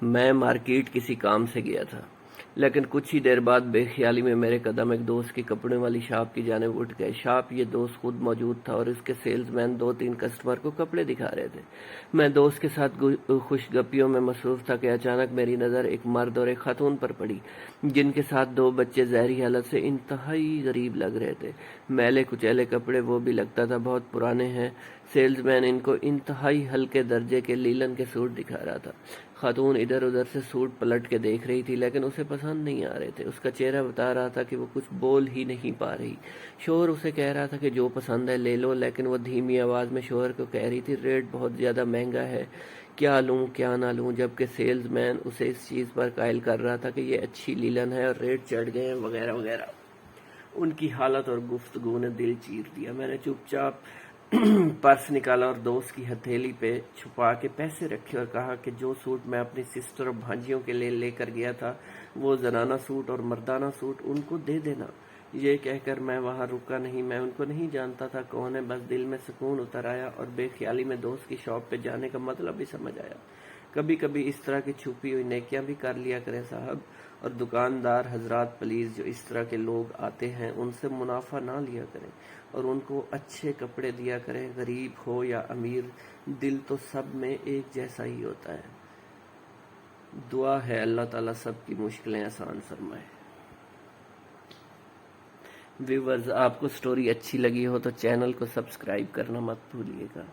میں مارکیٹ کسی کام سے گیا تھا، لیکن کچھ ہی دیر بعد بے خیالی میں میرے قدم ایک دوست کی کپڑے والی شاپ کی جانب اٹھ گئے۔ شاپ یہ دوست خود موجود تھا اور اس کے سیلز مین 2-3 کسٹمر کو کپڑے دکھا رہے تھے۔ میں دوست کے ساتھ خوش گپیوں میں مصروف تھا کہ اچانک میری نظر ایک مرد اور ایک خاتون پر پڑی، جن کے ساتھ 2 بچے ظاہری حالت سے انتہائی غریب لگ رہے تھے۔ میلے کچیلے کپڑے، وہ بھی لگتا تھا بہت پرانے ہیں۔ سیلز مین ان کو انتہائی ہلکے درجے کے لیلن کے سوٹ دکھا رہا تھا۔ خاتون ادھر ادھر سے سوٹ پلٹ کے دیکھ رہی تھی، لیکن اسے پسند نہیں آ رہے تھے۔ اس کا چہرہ بتا رہا تھا کہ وہ کچھ بول ہی نہیں پا رہی۔ شوہر اسے کہہ رہا تھا کہ جو پسند ہے لے لو، لیکن وہ دھیمی آواز میں شوہر کو کہہ رہی تھی ریٹ بہت زیادہ مہنگا ہے، کیا لوں کیا نہ لوں، جبکہ سیلز مین اسے اس چیز پر قائل کر رہا تھا کہ یہ اچھی لیلن ہے اور ریٹ چڑھ گئے ہیں وغیرہ وغیرہ۔ ان کی حالت اور گفتگو نے دل چیر دیا۔ میں نے چپ چاپ پرس نکالا اور دوست کی ہتھیلی پہ چھپا کے پیسے رکھے اور کہا کہ جو سوٹ میں اپنی سسٹر اور بھانجیوں کے لیے لے کر گیا تھا، وہ زنانہ سوٹ اور مردانہ سوٹ ان کو دے دینا۔ یہ کہہ کر میں وہاں رکا نہیں۔ میں ان کو نہیں جانتا تھا کون ہے، بس دل میں سکون اتر آیا اور بے خیالی میں دوست کی شاپ پہ جانے کا مطلب بھی سمجھ آیا۔ کبھی کبھی اس طرح کی چھپی ہوئی نیکیاں بھی کر لیا کریں صاحب، اور دکاندار حضرات پلیز جو اس طرح کے لوگ آتے ہیں ان سے منافع نہ لیا کریں اور ان کو اچھے کپڑے دیا کریں۔ غریب ہو یا امیر، دل تو سب میں ایک جیسا ہی ہوتا ہے۔ دعا ہے اللہ تعالیٰ سب کی مشکلیں آسان فرمائے۔ ویورز، آپ کو سٹوری اچھی لگی ہو تو چینل کو سبسکرائب کرنا مت بھولیے گا۔